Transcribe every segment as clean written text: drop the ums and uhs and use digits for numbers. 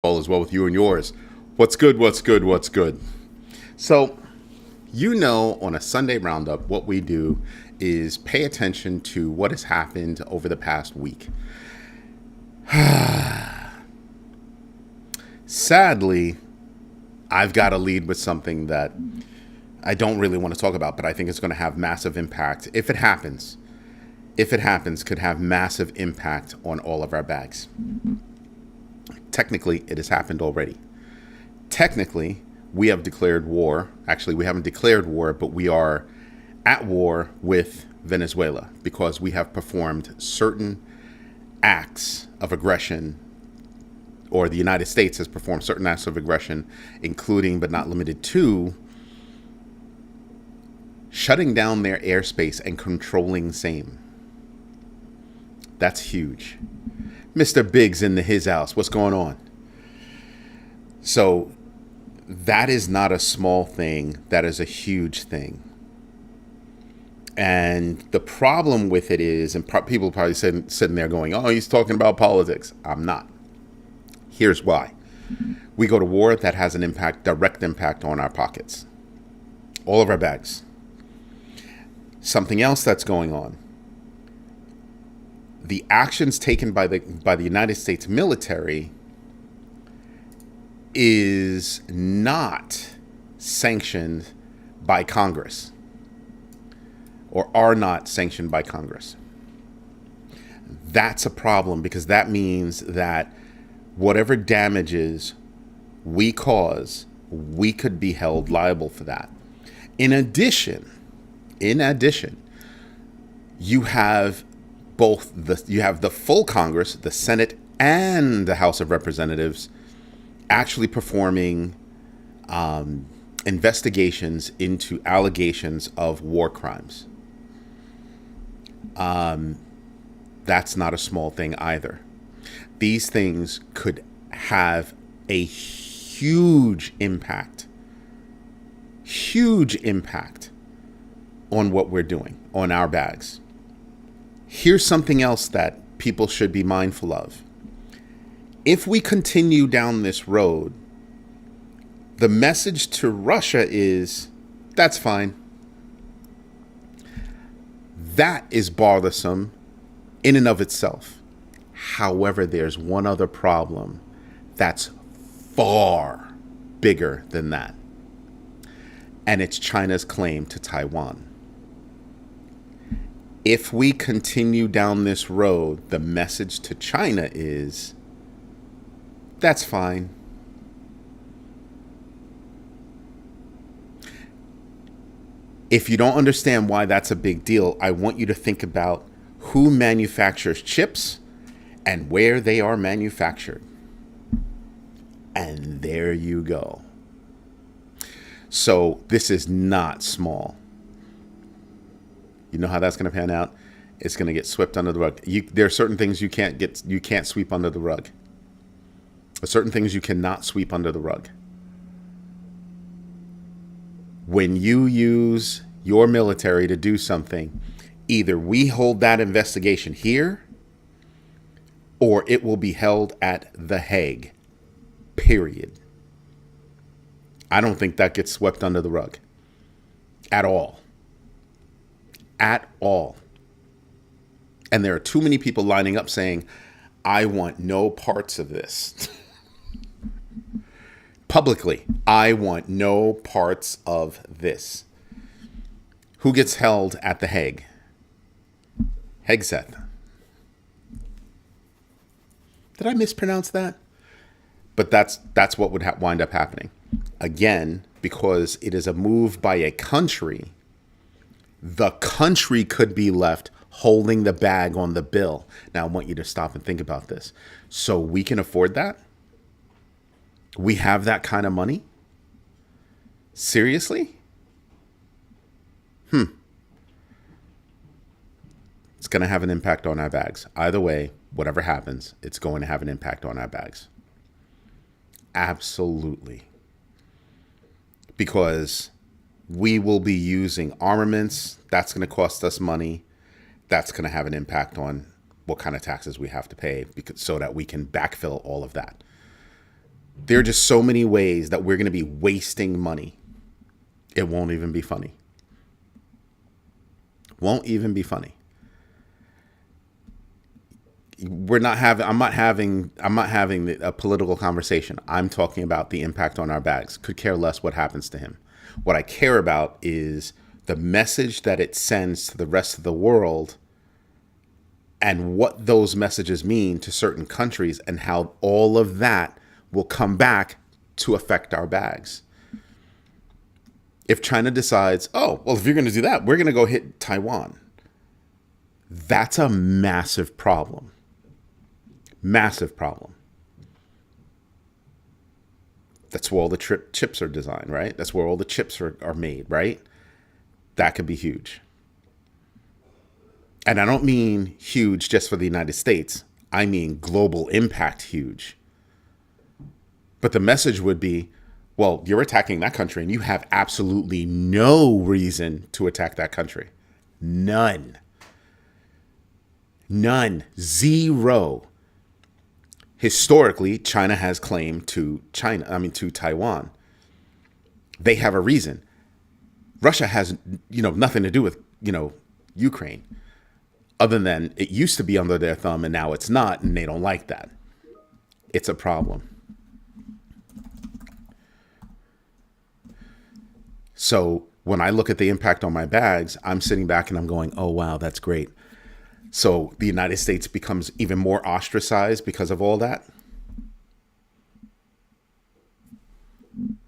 All is well with you and yours. What's good? What's good? What's good? So, on a Sunday roundup, what we do is pay attention to what has happened over the past week. Sadly, I've got to lead with something that I don't really want to talk about, but I think it's going to have massive impact. If it happens, could have massive impact on all of our bags. Technically, it has happened already. Technically, we have declared war. Actually, we haven't declared war, but we are at war with Venezuela because we have performed certain acts of aggression, or the United States has performed certain acts of aggression, including but not limited to shutting down their airspace and controlling same. That's huge. Mr. Biggs in his house. What's going on? So that is not a small thing. That is a huge thing. And the problem with it is, and people probably sitting there going, oh, he's talking about politics. I'm not. Here's why. We go to war that has an impact, direct impact on our pockets. All of our bags. Something else that's going on. The actions taken by the United States military is not sanctioned by Congress, or are not sanctioned by Congress. That's a problem, because that means that whatever damages we cause, we could be held liable for that. In addition, you have the full Congress, the Senate, and the House of Representatives actually performing investigations into allegations of war crimes. That's not a small thing either. These things could have a huge impact on what we're doing, on our bags. Here's something else that people should be mindful of. If we continue down this road, the message to Russia is, that's fine. That is bothersome in and of itself. However, there's one other problem that's far bigger than that. And it's China's claim to Taiwan. If we continue down this road, the message to China is, that's fine. If you don't understand why that's a big deal, I want you to think about who manufactures chips and where they are manufactured. And there you go. So this is not small. You know how that's going to pan out? It's going to get swept under the rug. There are certain things you can't sweep under the rug. Certain things you cannot sweep under the rug. When you use your military to do something, either we hold that investigation here, or it will be held at The Hague. Period. I don't think that gets swept under the rug. At all. At all. And there are too many people lining up saying, I want no parts of this. Publicly, I want no parts of this. Who gets held at The Hague? Hegseth. Did I mispronounce that? But that's what would wind up happening. Again, because it is a move by a country, the country could be left holding the bag on the bill. Now, I want you to stop and think about this. So we can afford that? We have that kind of money? Seriously? It's going to have an impact on our bags. Either way, whatever happens, it's going to have an impact on our bags. Absolutely. Because we will be using armaments. That's going to cost us money. That's going to have an impact on what kind of taxes we have to pay so that we can backfill all of that. There are just so many ways that we're going to be wasting money. It won't even be funny. Won't even be funny. I'm not having a political conversation. I'm talking about the impact on our bags. Could care less what happens to him. What I care about is the message that it sends to the rest of the world and what those messages mean to certain countries and how all of that will come back to affect our bags. If China decides, oh, well, if you're going to do that, we're going to go hit Taiwan. That's a massive problem. Massive problem. That's where all the chips are designed, right? That's where all the chips are made, right? That could be huge. And I don't mean huge just for the United States. I mean global impact huge. But the message would be, well, you're attacking that country and you have absolutely no reason to attack that country. None. None. Zero. Historically, China has claim to Taiwan. They have a reason. Russia has, nothing to do with, Ukraine, other than it used to be under their thumb and now it's not, and they don't like that. It's a problem. So when I look at the impact on my bags, I'm sitting back and I'm going, oh, wow, that's great. So the United States becomes even more ostracized because of all that. I'm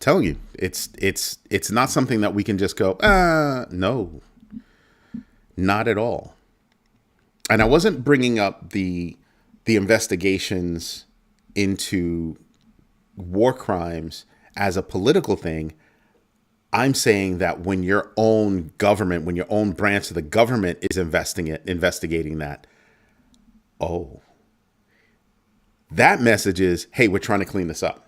telling you, it's not something that we can just go, no, not at all. And I wasn't bringing up the investigations into war crimes as a political thing. I'm saying that when your own government, when your own branch of the government is investigating that, that message is, hey, we're trying to clean this up.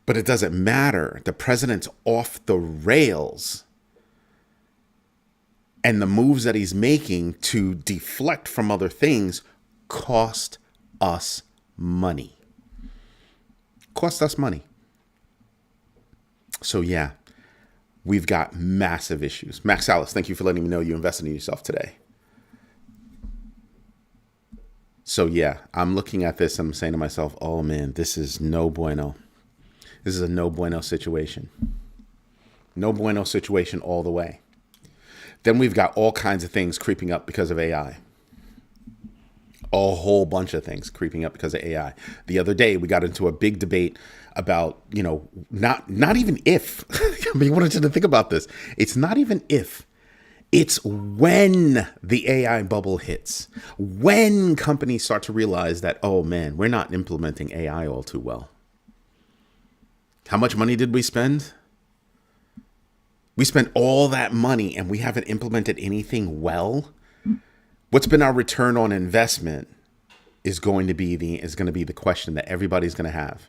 But it doesn't matter. The president's off the rails. And the moves that he's making to deflect from other things cost us money. Cost us money. So yeah, we've got massive issues. Max Alice, thank you for letting me know you invested in yourself today. So yeah, I'm looking at this and I'm saying to myself, oh man, this is no bueno. This is a no bueno situation. No bueno situation all the way. Then we've got all kinds of things creeping up because of AI. A whole bunch of things creeping up because of AI. The other day, we got into a big debate about, not even if. I mean, I wanted you to think about this. It's not even if. It's when the AI bubble hits. When companies start to realize that, oh man, we're not implementing AI all too well. How much money did we spend? We spent all that money and we haven't implemented anything well. What's been our return on investment is going to be the question that everybody's going to have.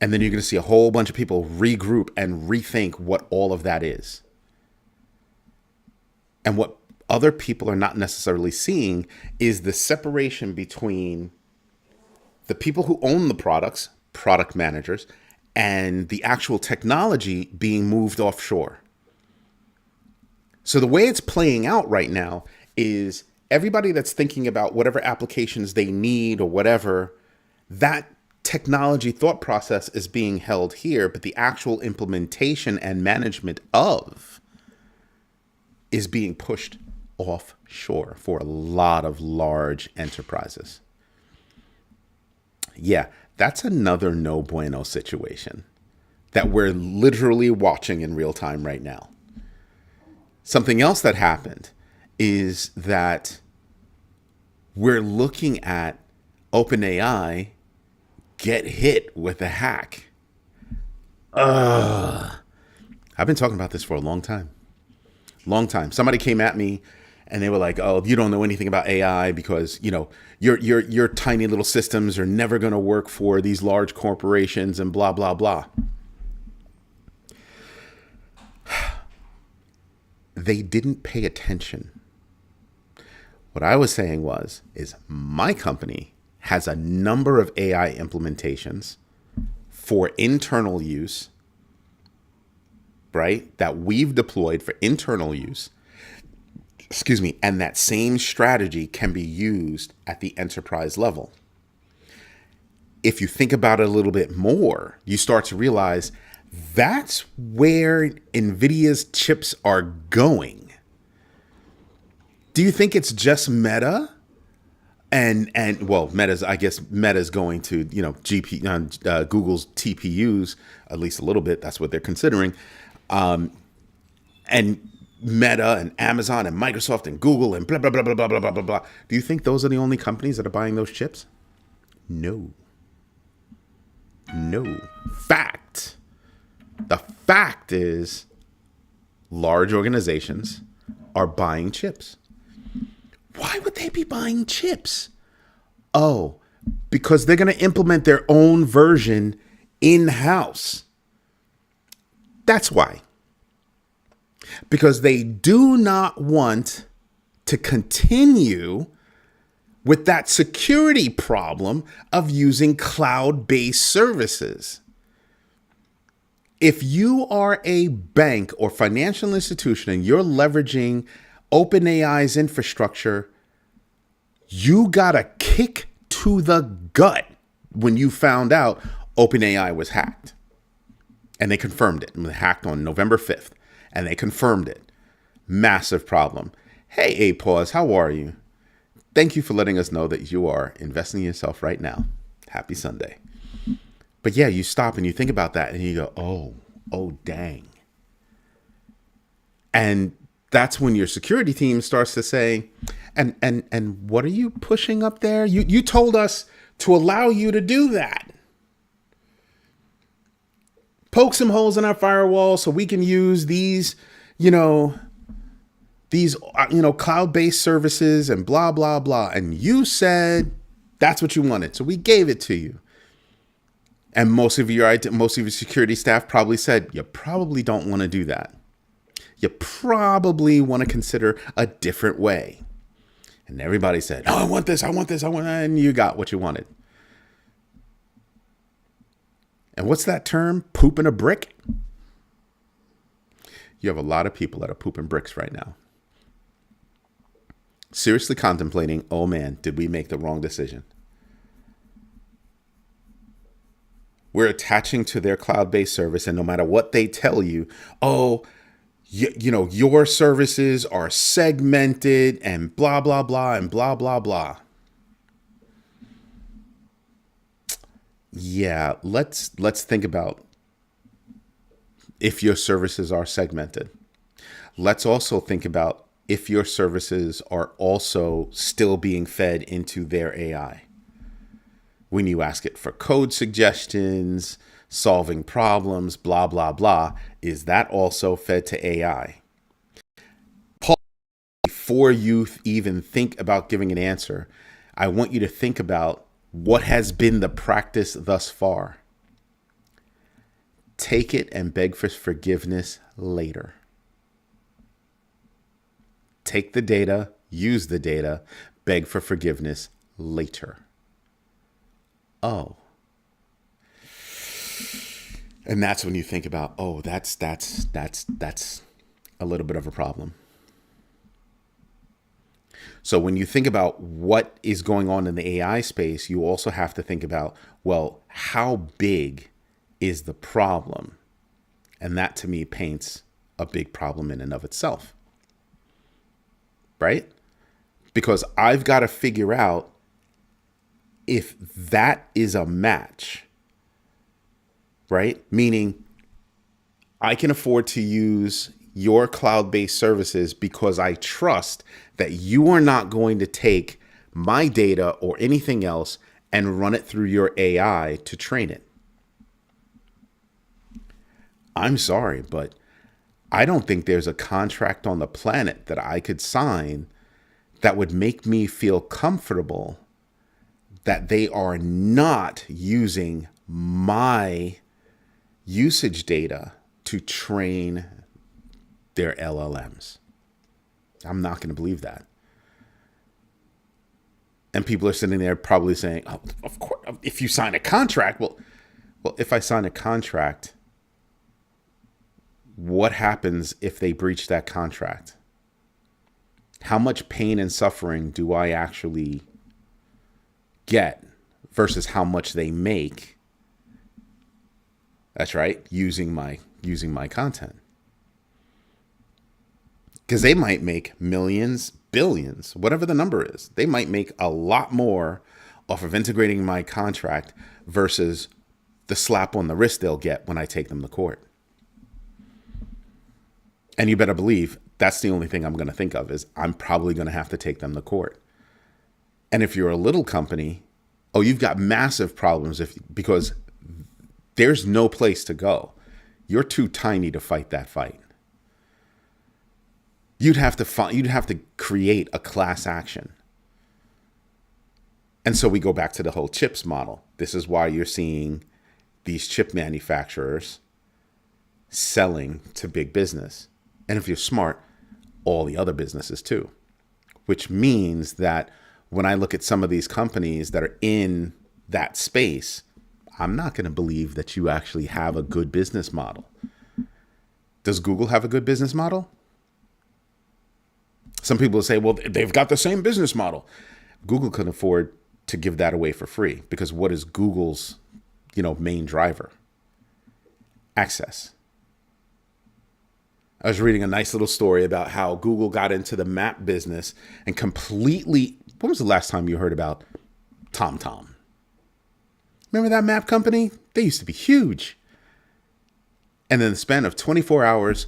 And then you're going to see a whole bunch of people regroup and rethink what all of that is. And what other people are not necessarily seeing is the separation between the people who own the products, product managers, and the actual technology being moved offshore. So the way it's playing out right now is everybody that's thinking about whatever applications they need or whatever, that technology thought process is being held here, but the actual implementation and management of is being pushed offshore for a lot of large enterprises. Yeah, that's another no bueno situation that we're literally watching in real time right now. Something else that happened is that we're looking at OpenAI get hit with a hack. I've been talking about this for a long time. Long time. Somebody came at me and they were like, oh, you don't know anything about AI because, your tiny little systems are never going to work for these large corporations and blah, blah, blah. They didn't pay attention. What I was saying is my company has a number of AI implementations for internal use, right? That we've deployed for internal use. Excuse me. And that same strategy can be used at the enterprise level. If you think about it a little bit more, you start to realize that's where NVIDIA's chips are going. Do you think it's just Meta? And well, Meta's going to, Google's TPUs, at least a little bit. That's what they're considering. And Meta and Amazon and Microsoft and Google and blah, blah, blah, blah, blah, blah, blah, blah, blah. Do you think those are the only companies that are buying those chips? No. Fact. The fact is large organizations are buying chips. Why would they be buying chips? Oh, because they're going to implement their own version in-house. That's why. Because they do not want to continue with that security problem of using cloud-based services. If you are a bank or financial institution and you're leveraging OpenAI's infrastructure, you got a kick to the gut when you found out OpenAI was hacked. And they confirmed it. It was hacked on November 5th. And they confirmed it. Massive problem. Hey, A-Pause, how are you? Thank you for letting us know that you are investing in yourself right now. Happy Sunday. But yeah, you stop and you think about that and you go, oh, dang. And that's when your security team starts to say, and what are you pushing up there? You told us to allow you to do that. Poke some holes in our firewall so we can use these cloud-based services and blah, blah, blah. And you said that's what you wanted. So we gave it to you. And most of your security staff probably said, you probably don't want to do that. You probably want to consider a different way. And everybody said, oh, I want this, I want that. And you got what you wanted. And what's that term? Pooping a brick? You have a lot of people that are pooping bricks right now. Seriously contemplating, oh man, did we make the wrong decision? We're attaching to their cloud-based service, and no matter what they tell you, your services are segmented and blah, blah, blah, and blah, blah, blah. Yeah, let's think about if your services are segmented. Let's also think about if your services are also still being fed into their AI. When you ask it for code suggestions, solving problems, blah, blah, blah, is that also fed to AI? Before you even think about giving an answer, I want you to think about what has been the practice thus far. Take it and beg for forgiveness later. Take the data, use the data, beg for forgiveness later. Oh. And that's when you think about, oh, that's a little bit of a problem. So when you think about what is going on in the AI space, you also have to think about, well, how big is the problem? And that to me paints a big problem in and of itself. Right? Because I've got to figure out if that is a match, right? Meaning I can afford to use your cloud-based services because I trust that you are not going to take my data or anything else and run it through your AI to train it. I'm sorry, but I don't think there's a contract on the planet that I could sign that would make me feel comfortable that they are not using my usage data to train their LLMs. I'm not going to believe that. And people are sitting there probably saying, oh, of course, if you sign a contract, well, if I sign a contract, what happens if they breach that contract? How much pain and suffering do I actually get versus how much they make? That's right, using my content. Because they might make millions, billions, whatever the number is. They might make a lot more off of integrating my contract versus the slap on the wrist they'll get when I take them to court. And you better believe that's the only thing I'm going to think of is I'm probably going to have to take them to court. And if you're a little company, oh, you've got massive problems because there's no place to go. You're too tiny to fight that fight. You'd have to create a class action. And so we go back to the whole chips model. This is why you're seeing these chip manufacturers selling to big business. And if you're smart, all the other businesses too. Which means that when I look at some of these companies that are in that space, I'm not going to believe that you actually have a good business model. Does Google have a good business model? Some people will say, well, they've got the same business model. Google can afford to give that away for free because what is Google's, main driver? Access. I was reading a nice little story about how Google got into the map business and completely, when was the last time you heard about TomTom? Remember that map company? They used to be huge. And then the span of 24 hours,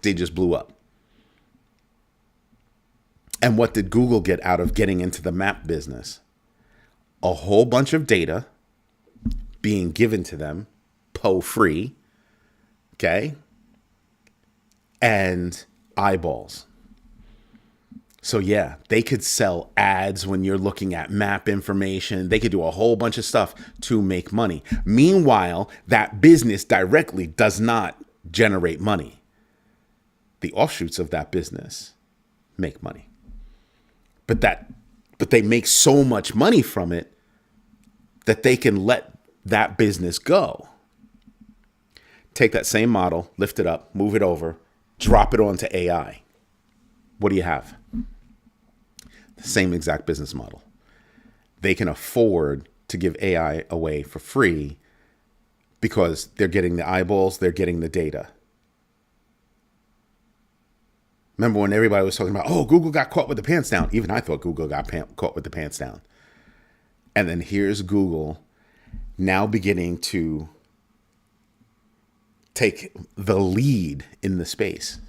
they just blew up. And what did Google get out of getting into the map business? A whole bunch of data being given to them, free, okay? And eyeballs. So yeah, they could sell ads when you're looking at map information. They could do a whole bunch of stuff to make money. Meanwhile, that business directly does not generate money. The offshoots of that business make money. But they make so much money from it that they can let that business go. Take that same model, lift it up, move it over, drop it onto AI. What do you have? The same exact business model. They can afford to give AI away for free because they're getting the eyeballs, they're getting the data. Remember when everybody was talking about, oh, Google got caught with the pants down. Even I thought Google got caught with the pants down. And then here's Google now beginning to take the lead in the space.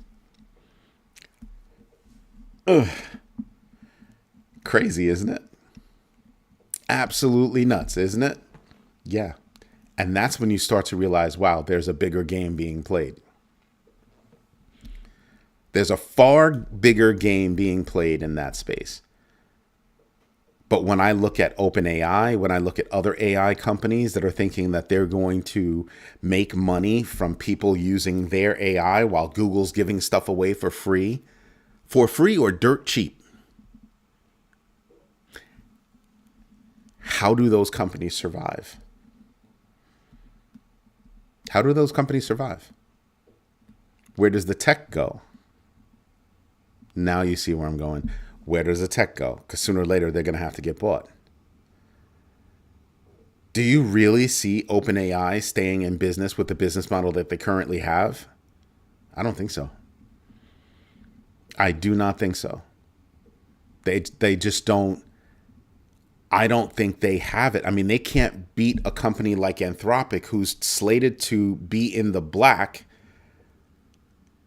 Ugh. Crazy, isn't it? Absolutely nuts, isn't it? Yeah. And that's when you start to realize, wow, there's a bigger game being played. There's a far bigger game being played in that space. But when I look at OpenAI, when I look at other AI companies that are thinking that they're going to make money from people using their AI while Google's giving stuff away for free or dirt cheap, how do those companies survive? How do those companies survive? Where does the tech go? Now you see where I'm going. Where does the tech go? Because sooner or later, they're going to have to get bought. Do you really see OpenAI staying in business with the business model that they currently have? I don't think so. I do not think so. They just don't. I don't think they have it. I mean, they can't beat a company like Anthropic, who's slated to be in the black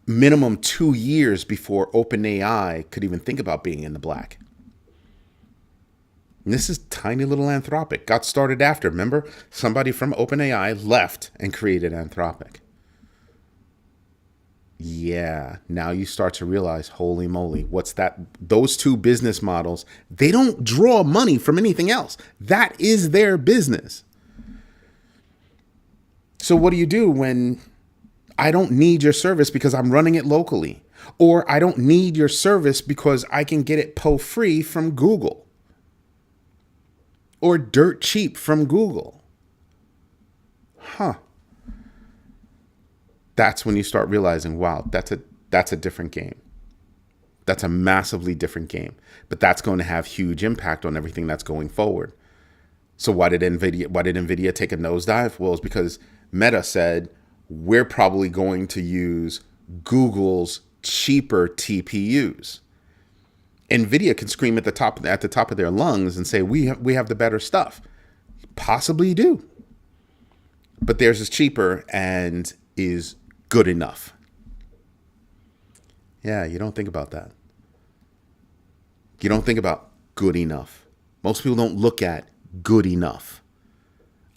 minimum 2 years before OpenAI could even think about being in the black. And this is tiny little Anthropic. Got started after. Remember, somebody from OpenAI left and created Anthropic. Yeah, now you start to realize, holy moly, what's that? Those two business models, they don't draw money from anything else. That is their business. So what do you do when I don't need your service because I'm running it locally? Or I don't need your service because I can get it free from Google or dirt cheap from Google. Huh. That's when you start realizing, wow, that's a different game. That's a massively different game. But that's going to have huge impact on everything that's going forward. So why did Nvidia take a nosedive? Well, it's because Meta said we're probably going to use Google's cheaper TPUs. Nvidia can scream at the top of their lungs and say we have the better stuff. Possibly do. But theirs is cheaper and is good enough. Yeah, you don't think about that. You don't think about good enough. Most people don't look at good enough.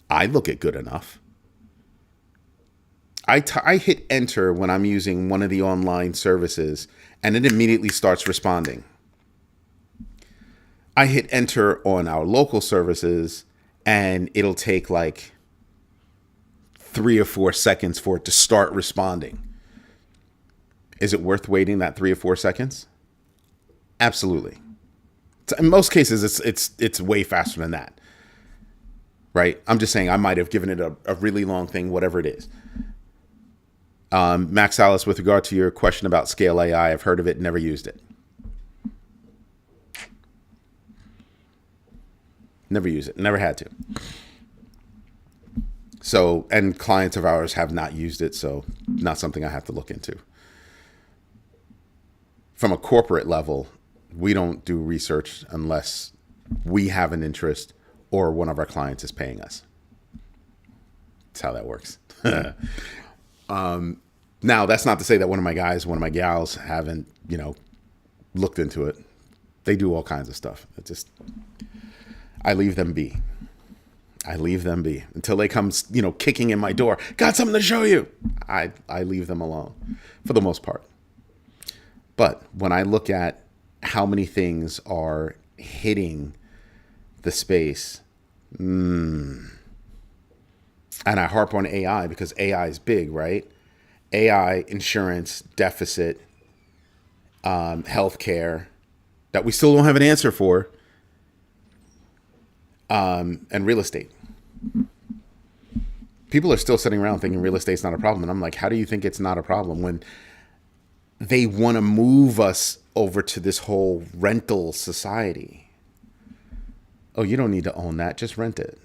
I look at good enough. I hit enter when I'm using one of the online services and it immediately starts responding. I hit enter on our local services and it'll take like 3 or 4 seconds for it to start responding. Is it worth waiting that 3 or 4 seconds? Absolutely. In most cases, it's way faster than that, right? I'm just saying I might have given it a really long thing, whatever it is. Max Alice, with regard to your question about Scale AI, I've heard of it, never used it. Never use it, never had to. So, and clients of ours have not used it, so not something I have to look into. From a corporate level, we don't do research unless we have an interest or one of our clients is paying us. That's how that works. Now, that's not to say that one of my guys, one of my gals haven't, looked into it. They do all kinds of stuff. I leave them be. I leave them be until they come, kicking in my door. Got something to show you. I leave them alone for the most part. But when I look at how many things are hitting the space, and I harp on AI because AI is big, right? AI, insurance, deficit, healthcare that we still don't have an answer for, and real estate. People are still sitting around thinking real estate's not a problem. And I'm like, how do you think it's not a problem when they want to move us over to this whole rental society? Oh, you don't need to own that. Just rent it.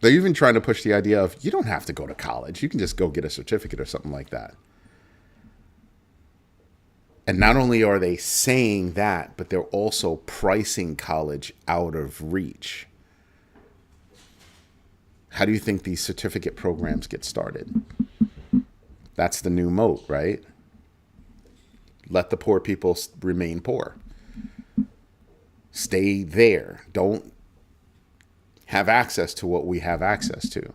They're even trying to push the idea of you don't have to go to college. You can just go get a certificate or something like that. And not only are they saying that, but they're also pricing college out of reach. How do you think these certificate programs get started? That's the new moat, right? Let the poor people remain poor. Stay there. Don't have access to what we have access to.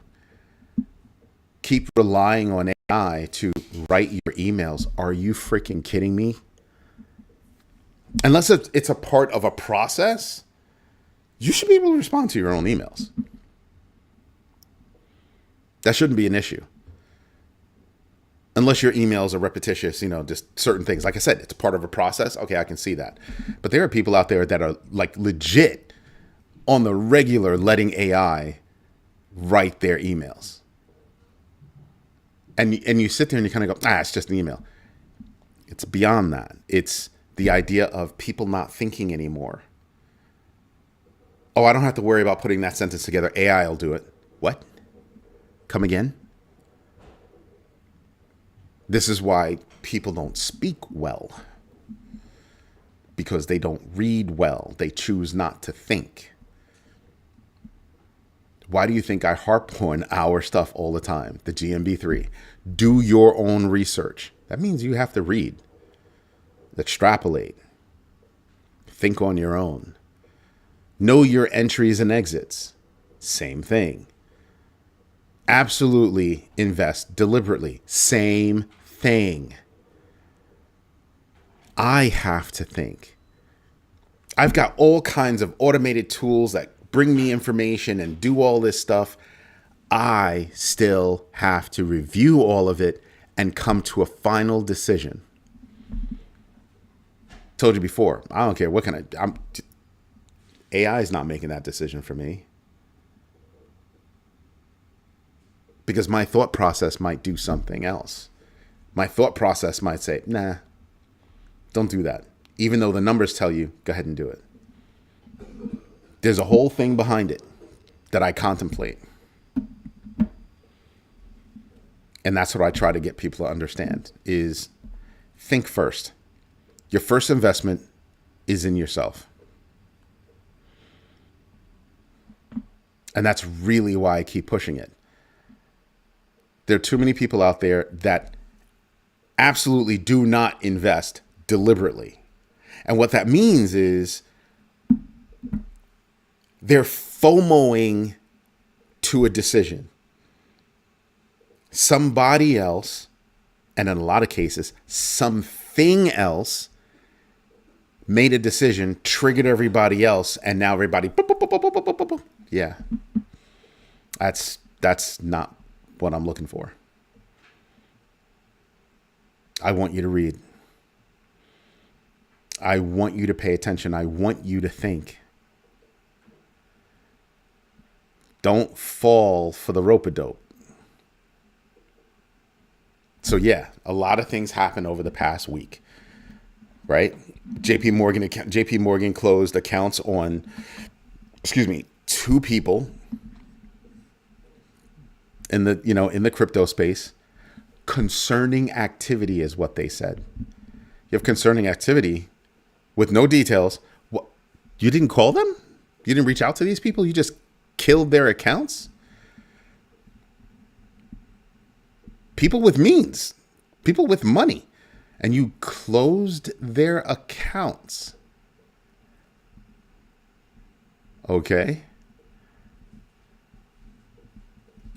Keep relying on AI to write your emails. Are you freaking kidding me? Unless it's a part of a process, you should be able to respond to your own emails. That shouldn't be an issue. Unless your emails are repetitious, just certain things. Like I said, it's part of a process. Okay, I can see that. But there are people out there that are like legit on the regular letting AI write their emails. And you sit there and you kind of go, it's just an email. It's beyond that. It's the idea of people not thinking anymore. Oh, I don't have to worry about putting that sentence together. AI will do it. What? Come again? This is why people don't speak well. Because they don't read well. They choose not to think. Why do you think I harp on our stuff all the time? The GMB3. Do your own research. That means you have to read. Extrapolate. Think on your own. Know your entries and exits. Same thing. Absolutely invest deliberately. Same thing. I have to think. I've got all kinds of automated tools that bring me information and do all this stuff. I still have to review all of it and come to a final decision. Told you before, I don't care what kind of AI is not making that decision for me, because my thought process might do something else. My thought process might say, nah, don't do that. Even though the numbers tell you, go ahead and do it. There's a whole thing behind it that I contemplate. And that's what I try to get people to understand is think first. Your first investment is in yourself. And that's really why I keep pushing it. There are too many people out there that absolutely do not invest deliberately. And what that means is they're FOMOing to a decision. Somebody else, and in a lot of cases, something else made a decision, triggered everybody else, and now everybody, boop, boop, boop, boop, boop, boop, boop, boop. Yeah. That's not what I'm looking for. I want you to read. I want you to pay attention. I want you to think. Don't fall for the rope-a-dope. So yeah, a lot of things happened over the past week, right? JP Morgan closed accounts on, 2 people in the crypto space. Concerning activity is what they said. You have concerning activity with no details. What, you didn't call them? You didn't reach out to these people? You just killed their accounts? People with means, people with money, and you closed their accounts. Okay.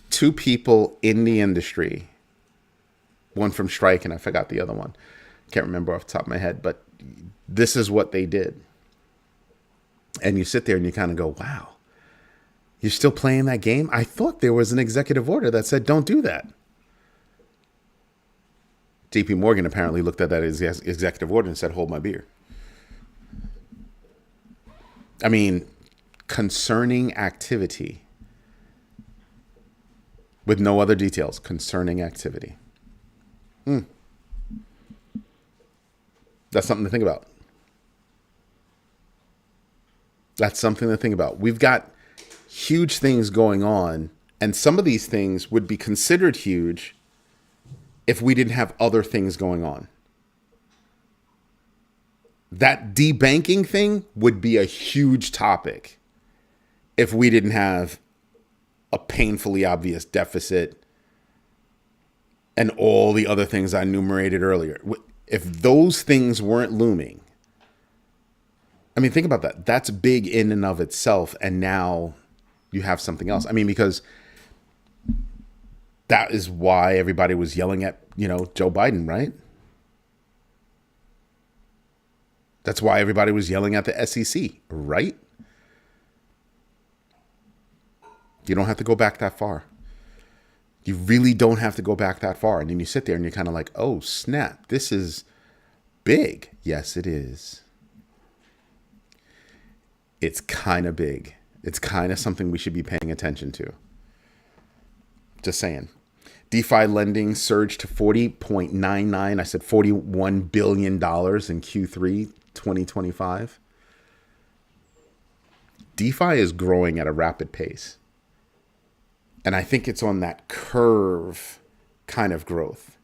2 people in the industry, one from Strike, and I forgot the other one. Can't remember off the top of my head, but this is what they did. And you sit there and you kind of go, wow, you're still playing that game? I thought there was an executive order that said don't do that. JP Morgan apparently looked at that as executive order and said, hold my beer. I mean, concerning activity with no other details. Concerning activity. That's something to think about. That's something to think about. We've got huge things going on, and some of these things would be considered huge if we didn't have other things going on. That debanking thing would be a huge topic if we didn't have a painfully obvious deficit and all the other things I enumerated earlier. If those things weren't looming, I mean, think about that. That's big in and of itself. And now you have something else. I mean, because that is why everybody was yelling at, Joe Biden, right? That's why everybody was yelling at the SEC, right? You don't have to go back that far. You really don't have to go back that far. And then you sit there and you're kind of like, oh, snap, this is big. Yes, it is. It's kind of big. It's kind of something we should be paying attention to. Just saying. DeFi lending surged to 40.99. I said $41 billion in Q3 2025. DeFi is growing at a rapid pace. And I think it's on that curve kind of growth,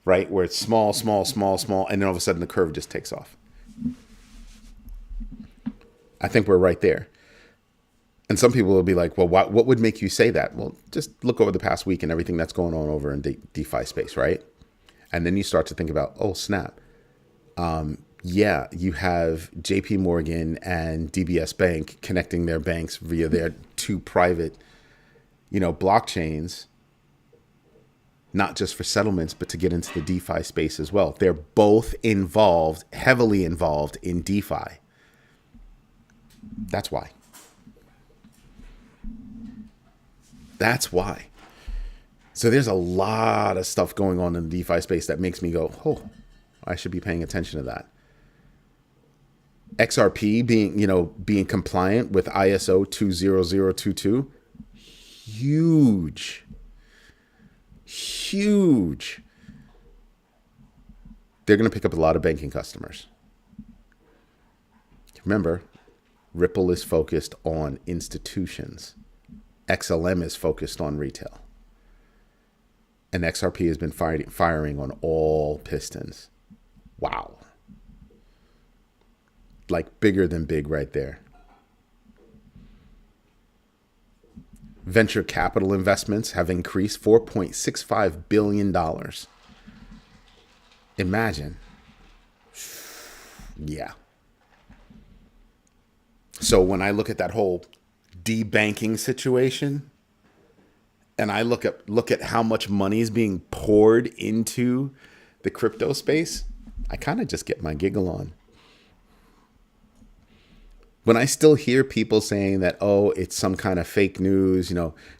right? Where it's small, small, small, small, and then all of a sudden the curve just takes off. I think we're right there. And some people will be like, well, what would make you say that? Well, just look over the past week and everything that's going on over in DeFi space, right? And then you start to think about, oh, snap. Yeah, you have JP Morgan and DBS Bank connecting their banks via their 2 private, blockchains, not just for settlements, but to get into the DeFi space as well. They're both heavily involved in DeFi. That's why. That's why. So there's a lot of stuff going on in the DeFi space that makes me go, oh, I should be paying attention to that. XRP being compliant with ISO 20022, huge, huge. They're going to pick up a lot of banking customers. Remember, Ripple is focused on institutions. XLM is focused on retail. And XRP has been firing on all pistons. Wow. Like bigger than big right there. Venture capital investments have increased $4.65 billion. Imagine. Yeah. So when I look at that whole debanking situation, and I look at how much money is being poured into the crypto space, I kind of just get my giggle on. When I still hear people saying that, oh, it's some kind of fake news,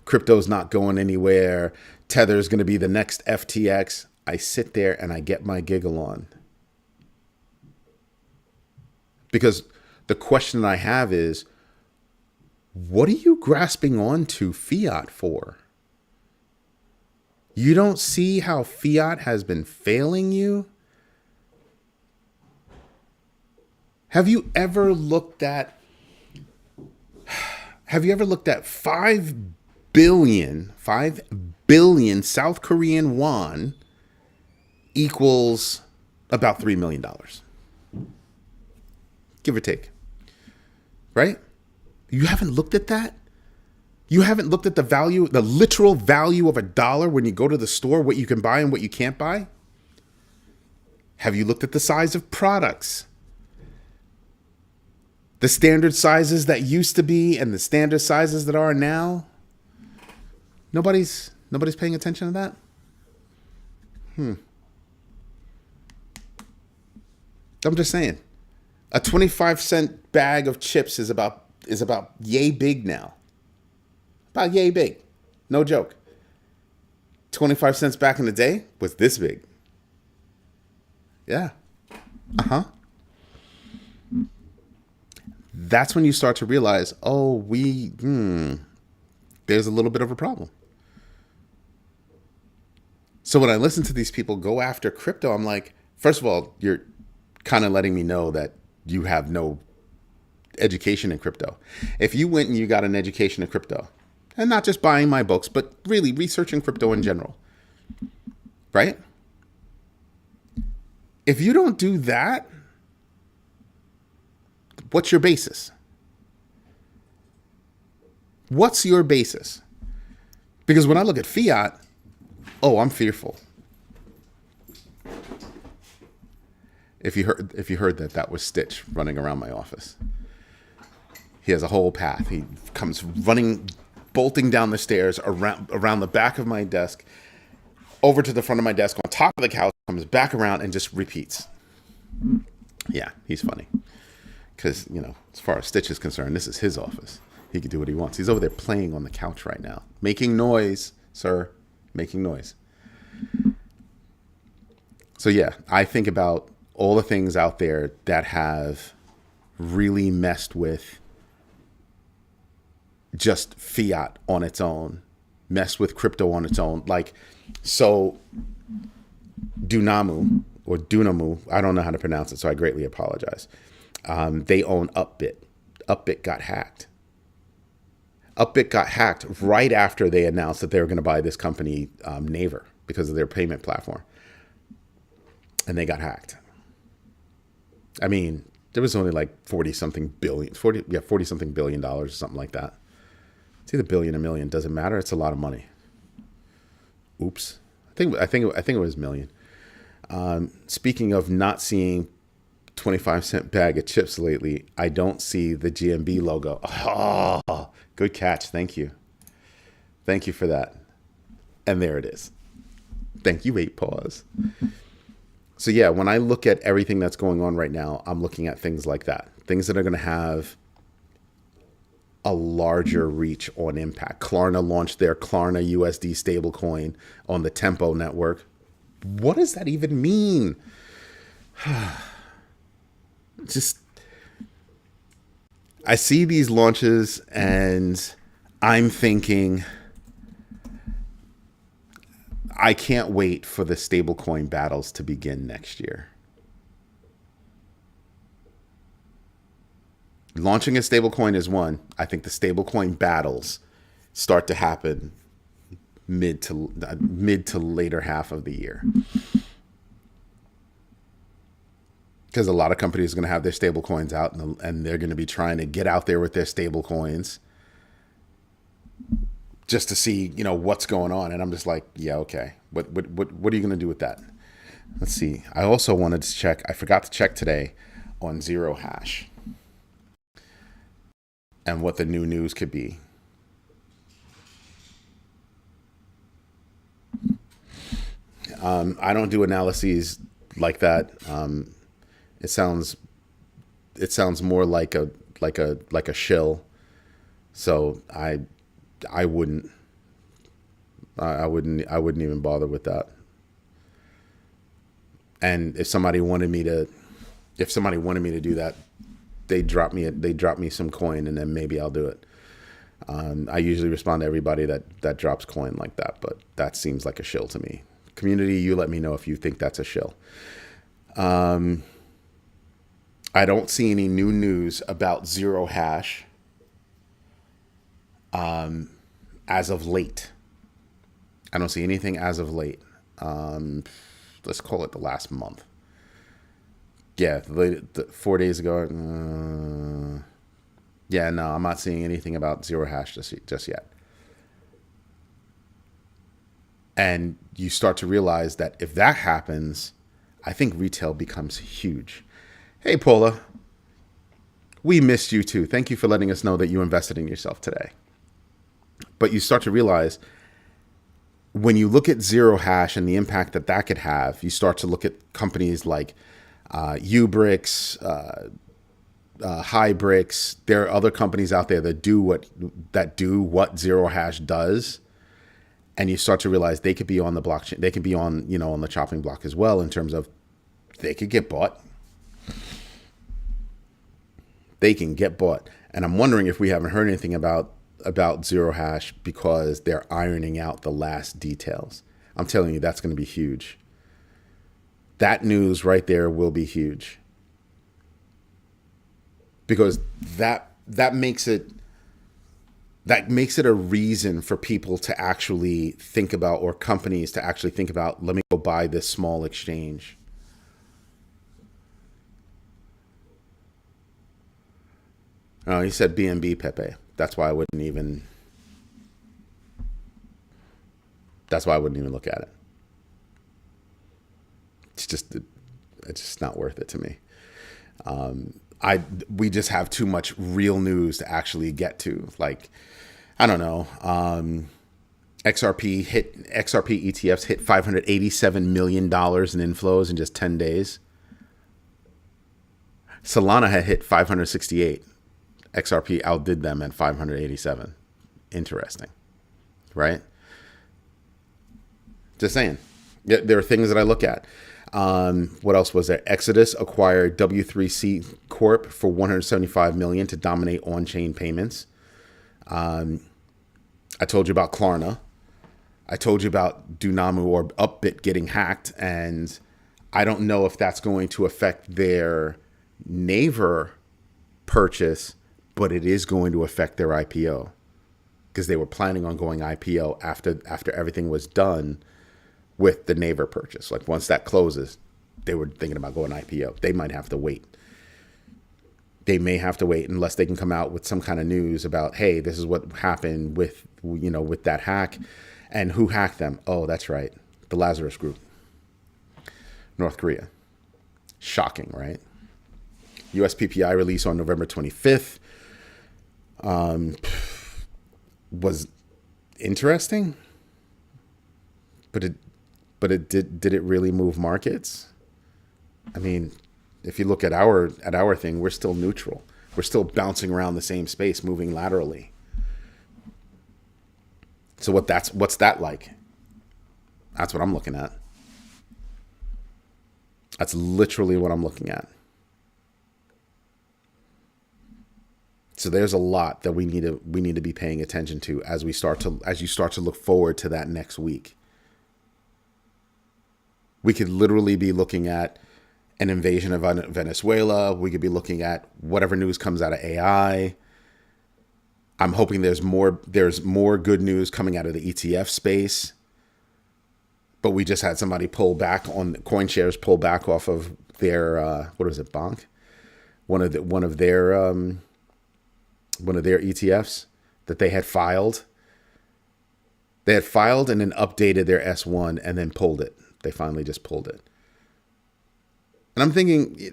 crypto's not going anywhere, Tether's going to be the next FTX, I sit there and I get my giggle on. Because the question I have is, what are you grasping onto fiat for? You don't see how fiat has been failing you? Have you ever looked at 5 billion South Korean won equals about $3 million? Give or take. Right? You haven't looked at that? You haven't looked at the value, the literal value of $1 when you go to the store, what you can buy and what you can't buy? Have you looked at the size of products? The standard sizes that used to be and the standard sizes that are now? Nobody's paying attention to that? I'm just saying. A 25-cent bag of chips is about yay big now. About yay big. No joke. 25 cents back in the day was this big. Yeah. That's when you start to realize, oh, there's a little bit of a problem. So when I listen to these people go after crypto, I'm like, first of all, you're kind of letting me know that you have no education in crypto. If you went and you got an education in crypto, and not just buying my books, but really researching crypto in general, right? If you don't do that, what's your basis? What's your basis? Because when I look at fiat, I'm fearful. If you heard that was Stitch running around my office. He has a whole path. He comes bolting down the stairs around the back of my desk, over to the front of my desk, on top of the couch, comes back around and just repeats. Yeah, he's funny. Because, as far as Stitch is concerned, this is his office. He can do what he wants. He's over there playing on the couch right now. Making noise, sir. Making noise. So yeah, I think about all the things out there that have really messed with just fiat on its own, messed with crypto on its own. Like, so Dunamu, I don't know how to pronounce it, so I greatly apologize. They own Upbit. Upbit got hacked. Upbit got hacked right after they announced that they were going to buy this company, Naver, because of their payment platform. And they got hacked. I mean, there was only like $40 something billion or something like that. It's either billion or million, doesn't matter. It's a lot of money. Oops. I think it was million. Speaking of not seeing 25-cent bag of chips lately, I don't see the GMB logo. Oh, good catch. Thank you. Thank you for that. And there it is. Thank you, 8 paws. So yeah, when I look at everything that's going on right now, I'm looking at things like that. Things that are going to have a larger reach on impact. Klarna launched their Klarna USD stablecoin on the Tempo network. What does that even mean? Just I see these launches and I'm thinking, I can't wait for the stablecoin battles to begin next year. Launching a stablecoin is one. I think the stablecoin battles start to happen mid to later half of the year, because a lot of companies are going to have their stable coins out, and they're going to be trying to get out there with their stable coins just to see, what's going on. And I'm just like, yeah, okay. What are you going to do with that? Let's see. I also wanted to check. I forgot to check today on Zero Hash and what the new news could be. I don't do analyses like that. It sounds more like a shill. So I wouldn't even bother with that. And if somebody wanted me to do that, they drop me some coin, and then maybe I'll do it. I usually respond to everybody that drops coin like that, but that seems like a shill to me. Community, you let me know if you think that's a shill. I don't see any new news about Zero Hash as of late. I don't see anything as of late. Let's call it the last month. Yeah, the 4 days ago. Yeah, no, I'm not seeing anything about Zero Hash just yet. And you start to realize that if that happens, I think retail becomes huge. Hey, Paula, we missed you too. Thank you for letting us know that you invested in yourself today. But you start to realize when you look at Zero Hash and the impact that could have, you start to look at companies like Ubrix, Hybrix. There are other companies out there that do what Zero Hash does. And you start to realize they could be on the blockchain. They could be on the chopping block as well, in terms of they could get bought. They can get bought. And I'm wondering if we haven't heard anything about Zero Hash because they're ironing out the last details. I'm telling you, that's going to be huge. That news right there will be huge. Because that makes it a reason for people to actually think about, or companies to actually think about, let me go buy this small exchange. Oh, he said BNB, Pepe. That's why I wouldn't even look at it. It's just not worth it to me. We just have too much real news to actually get to. Like, I don't know. XRP ETFs hit $587 million in inflows in just 10 days. Solana had hit 568. XRP outdid them at 587. Interesting, right? Just saying. There are things that I look at. What else was there? Exodus acquired W3C Corp for $175 million to dominate on-chain payments. I told you about Klarna. I told you about Dunamu or Upbit getting hacked, and I don't know if that's going to affect their Naver purchase, but it is going to affect their IPO, because they were planning on going IPO after everything was done with the Naver purchase. Like, once that closes, they were thinking about going IPO. They might have to wait. They may have to wait unless they can come out with some kind of news about, hey, this is what happened with that hack, and who hacked them. Oh, that's right, the Lazarus Group, North Korea. Shocking, right? US PPI release on November 25th was interesting, but it did it really move markets? I mean, if you look at our thing, we're still neutral. We're still bouncing around the same space, moving laterally. So what's that like? That's what I'm looking at. That's literally what I'm looking at. So there's a lot that we need to be paying attention to as you start to look forward to that next week. We could literally be looking at an invasion of Venezuela. We could be looking at whatever news comes out of AI. I'm hoping there's more good news coming out of the ETF space. But we just had somebody pull back on CoinShares, pull back off of their what is it, Bonk? One of their ETFs that they had filed. They had filed and then updated their S1 and then pulled it. They finally just pulled it. And I'm thinking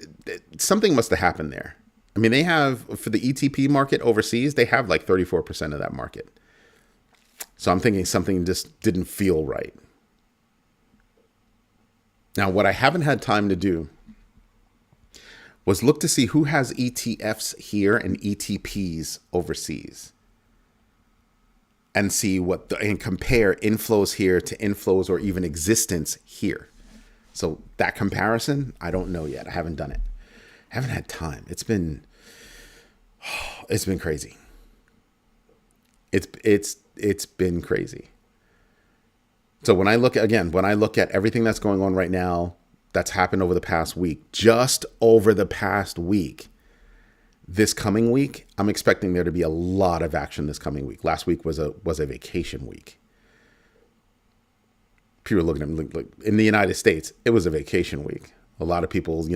something must have happened there. I mean, they have, for the ETP market overseas, they have like 34% of that market. So I'm thinking something just didn't feel right. Now, what I haven't had time to do was look to see who has ETFs here and ETPs overseas, and see and compare inflows here to inflows or even existence here. So that comparison, I don't know yet. I haven't done it. I haven't had time. It's been crazy. It's been crazy. So when I look at everything that's going on right now, that's happened over the past week, just over the past week, this coming week, I'm expecting there to be a lot of action this coming week. Last week was a vacation week. People are looking at me like, in the United States, it was a vacation week. A lot of people,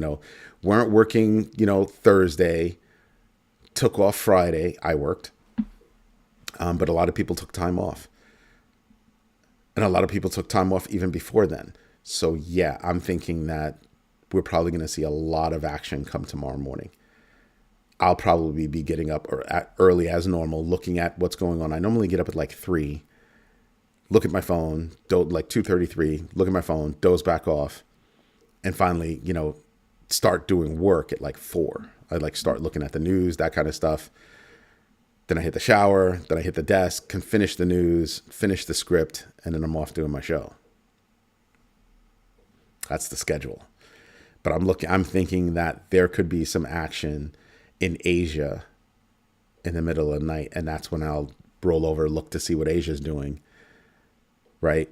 weren't working, Thursday, took off Friday. I worked. But a lot of people took time off. And a lot of people took time off even before then. So yeah, I'm thinking that we're probably going to see a lot of action come tomorrow morning. I'll probably be getting up early as normal, looking at what's going on. I normally get up at like 3, look at my phone, like 2:33, look at my phone, doze back off, and finally, start doing work at like 4. I like start looking at the news, that kind of stuff. Then I hit the shower, then I hit the desk, can finish the news, finish the script, and then I'm off doing my show. That's the schedule. But I'm thinking that there could be some action in Asia in the middle of the night, and that's when I'll roll over, look to see what Asia's doing, right?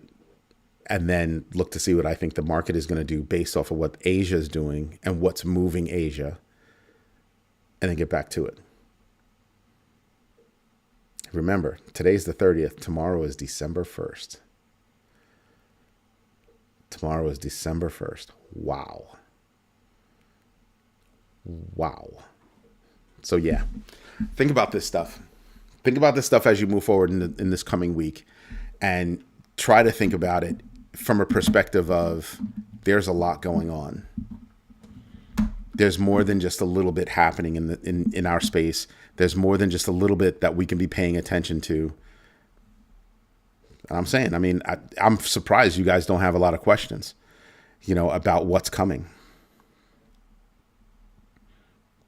And then look to see what I think the market is going to do based off of what Asia's doing and what's moving Asia, and then get back to it. Remember, today's the 30th. Tomorrow is December 1st. Tomorrow is December 1st. Wow. So yeah, think about this stuff. Think about this stuff as you move forward in this coming week, and try to think about it from a perspective of there's a lot going on. There's more than just a little bit happening in our space. There's more than just a little bit that we can be paying attention to. And I'm saying, I'm surprised you guys don't have a lot of questions, about what's coming.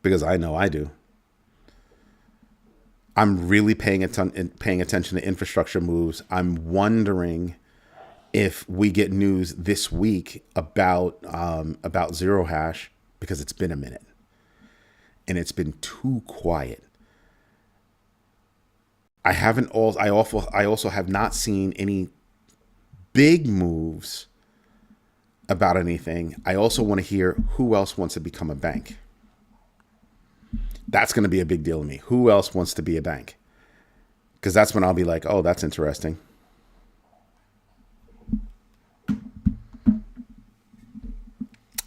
Because I know I do. I'm really paying attention to infrastructure moves. I'm wondering if we get news this week about Zero Hash, because it's been a minute and it's been too quiet. I also have not seen any big moves about anything. I also want to hear who else wants to become a bank. That's going to be a big deal to me. Who else wants to be a bank? Because that's when I'll be like, oh, that's interesting.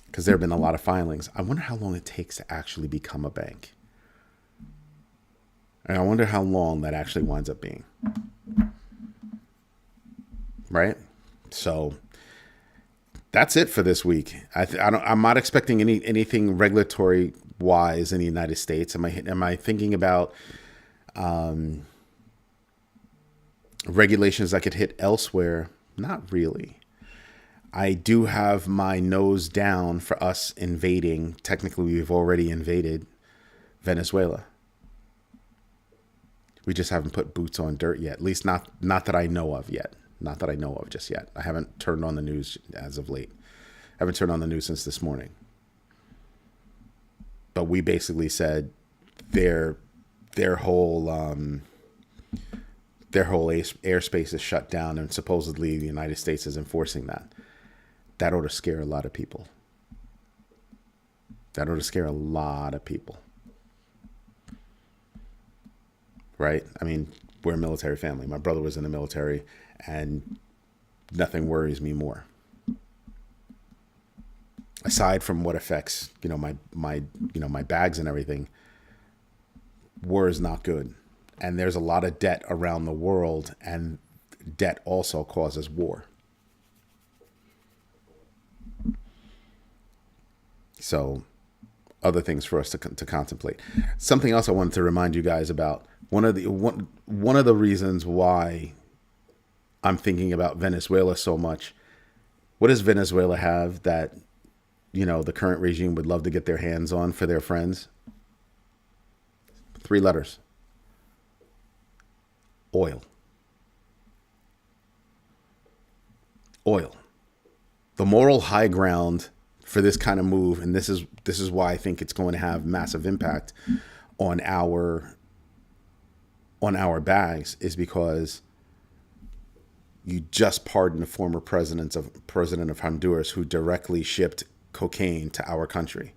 Because there have been a lot of filings. I wonder how long it takes to actually become a bank. And I wonder how long that actually winds up being. Right? So that's it for this week. I'm not expecting anything regulatory wise in the United States. Am I thinking about regulations that could hit elsewhere? Not really. I do have my nose down for us invading. Technically, we've already invaded Venezuela. We just haven't put boots on dirt yet. At least not that I know of yet. Not that I know of just yet. I haven't turned on the news as of late. I haven't turned on the news since this morning. But we basically said they're their whole airspace is shut down, and supposedly the United States is enforcing that. That ought to scare a lot of people. That ought to scare a lot of people. Right? I mean, we're a military family. My brother was in the military, and nothing worries me more. Aside from what affects, my bags and everything, war is not good. And there's a lot of debt around the world, and debt also causes war. So, other things for us to contemplate. Something else I wanted to remind you guys about. One of the reasons why I'm thinking about Venezuela so much. What does Venezuela have that, the current regime would love to get their hands on for their friends? 3 letters. Oil. Oil. The moral high ground for this kind of move, and this is why I think it's going to have massive impact on our bags, is because you just pardoned the former president of Honduras who directly shipped cocaine to our country.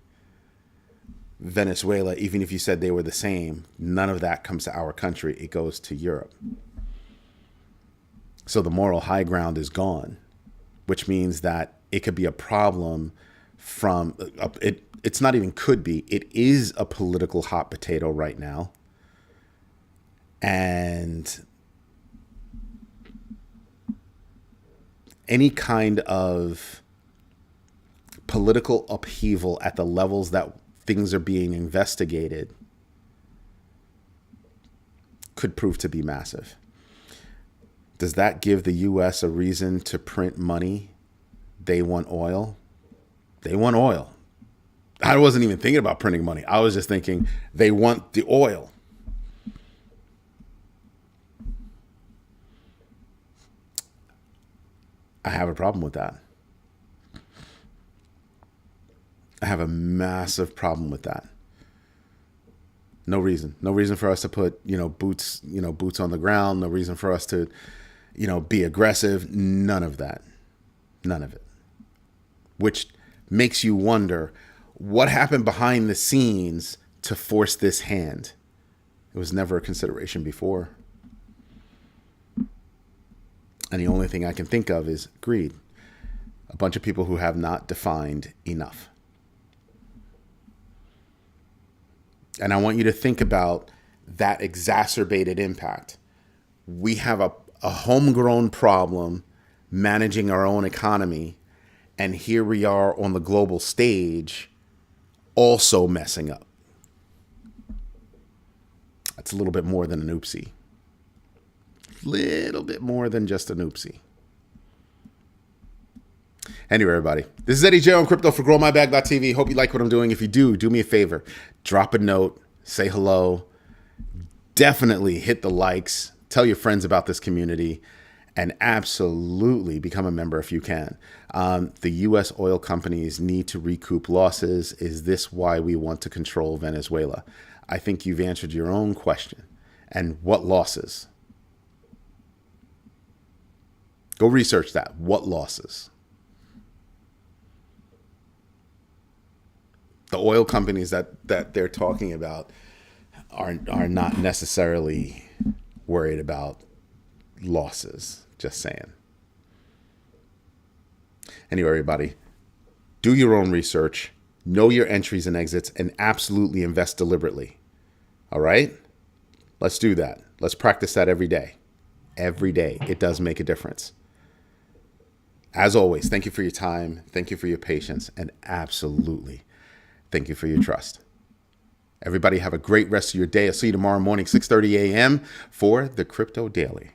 Venezuela, even if you said they were the same, none of that comes to our country. It goes to Europe. So the moral high ground is gone, which means that it could be a problem from it. It's not even could be. It is a political hot potato right now. And any kind of political upheaval at the levels that things are being investigated could prove to be massive. Does that give the U.S. a reason to print money? They want oil. They want oil. I wasn't even thinking about printing money. I was just thinking they want the oil. I have a problem with that. I have a massive problem with that. No reason for us to put, boots on the ground. No reason for us to, be aggressive. None of that. None of it. Which makes you wonder what happened behind the scenes to force this hand. It was never a consideration before. And the only thing I can think of is greed. A bunch of people who have not defined enough. And I want you to think about that exacerbated impact. We have a homegrown problem managing our own economy, and here we are on the global stage also messing up. That's a little bit more than an oopsie. Little bit more than just an oopsie. Anyway, everybody, this is Eddie J on Crypto for GrowMyBag.tv. Hope you like what I'm doing. If you do me a favor. Drop a note. Say hello. Definitely hit the likes. Tell your friends about this community. And absolutely become a member if you can. The U.S. oil companies need to recoup losses. Is this why we want to control Venezuela? I think you've answered your own question. And what losses? Go research that. What losses? The oil companies that they're talking about are not necessarily worried about losses. Just saying. Anyway, everybody, do your own research, know your entries and exits, and absolutely invest deliberately. All right? Let's do that. Let's practice that every day. Every day. It does make a difference. As always, thank you for your time. Thank you for your patience. And absolutely, thank you for your trust. Everybody have a great rest of your day. I'll see you tomorrow morning, 6:30 a.m. for the Crypto Daily.